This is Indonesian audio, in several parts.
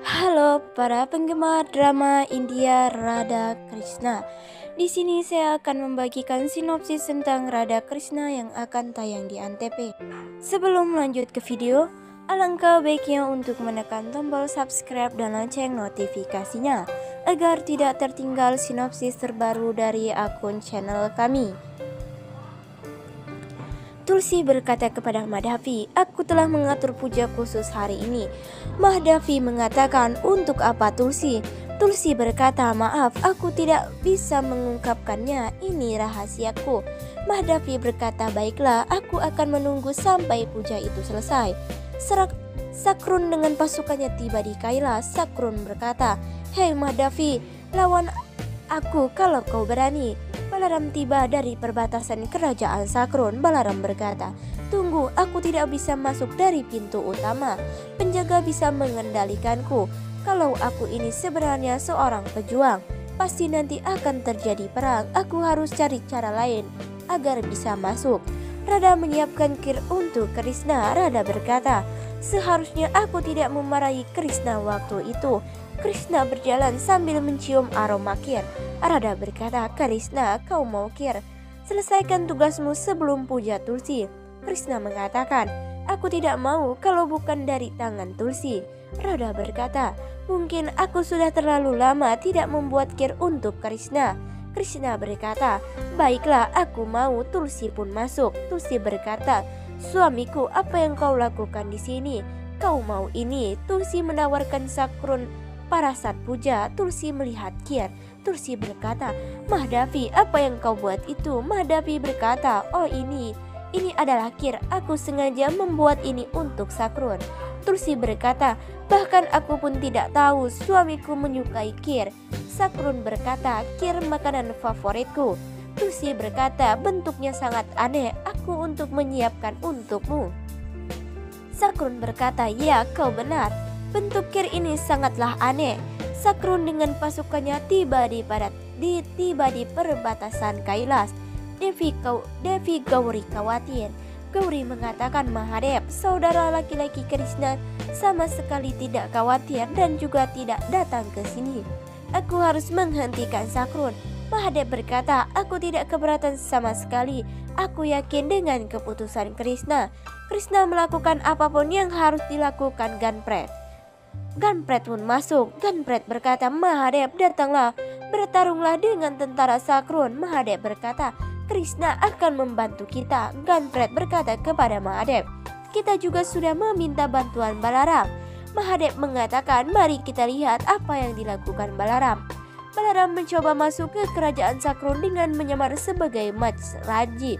Halo para penggemar drama India Radha Krishna. Di sini saya akan membagikan sinopsis tentang Radha Krishna yang akan tayang di Antv. Sebelum lanjut ke video, alangkah baiknya untuk menekan tombol subscribe dan lonceng notifikasinya agar tidak tertinggal sinopsis terbaru dari akun channel kami. Tulsi berkata kepada Madhavi, "Aku telah mengatur puja khusus hari ini." Madhavi mengatakan, "Untuk apa Tulsi?" Tulsi berkata, "Maaf, aku tidak bisa mengungkapkannya, ini rahasiaku." Madhavi berkata, "Baiklah, aku akan menunggu sampai puja itu selesai." Sakrun dengan pasukannya tiba di Kailas. Sakrun berkata, "Hei Madhavi, lawan aku kalau kau berani." Balaram tiba dari perbatasan kerajaan Sakrun. Balaram berkata, "Tunggu, aku tidak bisa masuk dari pintu utama. Penjaga bisa mengendalikanku. Kalau aku ini sebenarnya seorang pejuang, pasti nanti akan terjadi perang. Aku harus cari cara lain agar bisa masuk." Radha menyiapkan kir untuk Krishna. Radha berkata, "Seharusnya aku tidak memarahi Krishna waktu itu." Krishna berjalan sambil mencium aroma kir. Radha berkata, "Krishna, kau mau kir? Selesaikan tugasmu sebelum puja Tulsi." Krishna mengatakan, "Aku tidak mau kalau bukan dari tangan Tulsi." Radha berkata, "Mungkin aku sudah terlalu lama tidak membuat kir untuk Krishna." Krishna berkata, "Baiklah, aku mau." Tulsi pun masuk. Tulsi berkata, "Suamiku, apa yang kau lakukan di sini? Kau mau ini?" Tulsi menawarkan sakrun pada saat puja. Tulsi melihat kir. Tulsi berkata, "Madhavi, apa yang kau buat itu?" Madhavi berkata, "Oh ini adalah kir. Aku sengaja membuat ini untuk sakrun." Tulsi berkata, "Bahkan aku pun tidak tahu suamiku menyukai kir." Sakrun berkata, "Kir makanan favoritku." Tulsi berkata, "Bentuknya sangat aneh. Aku untuk menyiapkan untukmu." Sakrun berkata, "Ya, kau benar. Bentuk kir ini sangatlah aneh." Sakrun dengan pasukannya tiba di perbatasan Kailas. Devi Gauri khawatir. Gauri mengatakan, "Mahadev, saudara laki-laki Krishna sama sekali tidak khawatir dan juga tidak datang ke sini. Aku harus menghentikan Sakrun." Mahadev berkata, "Aku tidak keberatan sama sekali. Aku yakin dengan keputusan Krishna. Krishna melakukan apapun yang harus dilakukan Ganpret." Ganpret pun masuk. Ganpret berkata, "Mahadev, datanglah, bertarunglah dengan tentara Sakrun." Mahadev berkata, "Krishna akan membantu kita." Ganpret berkata kepada Mahadev, "Kita juga sudah meminta bantuan Balaram." Mahadev mengatakan, "Mari kita lihat apa yang dilakukan Balaram." Balaram mencoba masuk ke kerajaan Sakrun dengan menyamar sebagai Majraji.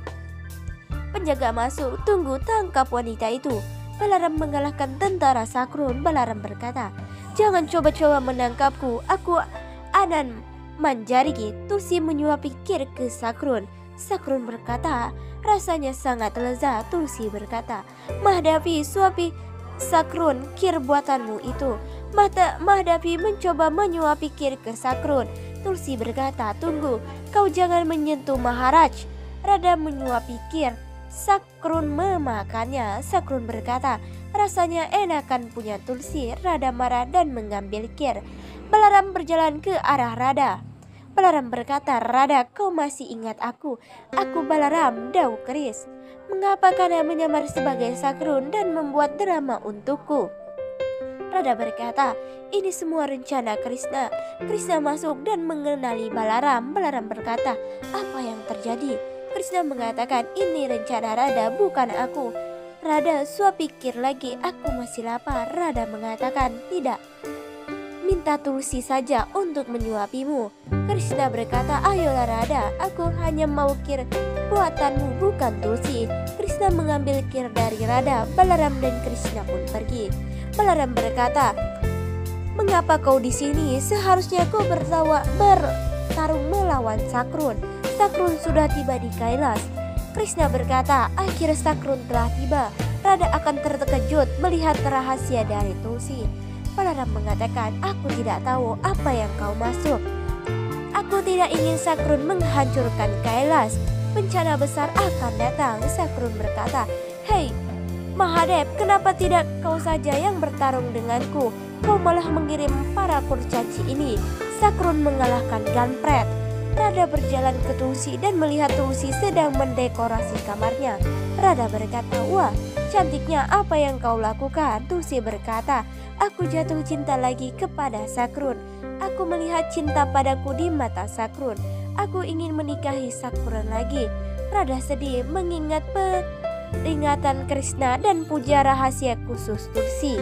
Penjaga masuk, "Tunggu, tangkap wanita itu." Balaram mengalahkan tentara Sakrun. Balaram berkata, "Jangan coba-coba menangkapku. Aku Anan Manjariki." Tulsi menyuapi kir ke Sakrun. Sakrun berkata, "Rasanya sangat lezat." Tulsi berkata, "Madhavi, suapi Sakrun kir buatanmu itu." Madhavi mencoba menyuapi kir ke Sakrun. Tulsi berkata, "Tunggu, kau jangan menyentuh Maharaj." Radha menyuapi kir. Sakrun memakannya. Sakrun berkata, "Rasanya enakan punya Tulsi." Radha marah dan mengambil kir. Balaram berjalan ke arah Radha. Balaram berkata, "Radha, kau masih ingat aku? Aku Balaram, Dau Keris. Mengapa kalian menyamar sebagai Sakrun dan membuat drama untukku?" Radha berkata, "Ini semua rencana Krishna." Krishna masuk dan mengenali Balaram. Balaram berkata, "Apa yang terjadi?" Krishna mengatakan, "Ini rencana Radha, bukan aku." "Radha, suapi kir lagi, aku masih lapar." Radha mengatakan, "Tidak, minta Tulsi saja untuk menyuapimu." Krishna berkata, "Ayolah Radha, aku hanya mau kir buatanmu, bukan Tulsi." Krishna mengambil kir dari Radha. Balaram dan Krishna pun pergi. Balaram berkata, "Mengapa kau di sini? Seharusnya kau bertarung melawan Sakrun. Sakrun sudah tiba di Kailas." Krishna berkata, "Akhir Sakrun telah tiba. Radha akan terkejut melihat rahasia dari Tulsi." Balaram mengatakan, "Aku tidak tahu apa yang kau maksud. Aku tidak ingin Sakrun menghancurkan Kailas. Bencana besar akan datang." Sakrun berkata, "Hei Mahadev, kenapa tidak kau saja yang bertarung denganku? Kau malah mengirim para kurcaci ini. Sakrun mengalahkan Gampret. Rada berjalan ke Tulsi dan melihat Tulsi sedang mendekorasi kamarnya. Rada berkata, "Wah, cantiknya apa yang kau lakukan?" Tulsi berkata, "Aku jatuh cinta lagi kepada Sakrun. Aku melihat cinta padaku di mata Sakrun. Aku ingin menikahi Sakrun lagi." Rada sedih mengingat peringatan Krishna dan puja rahasia khusus Tulsi.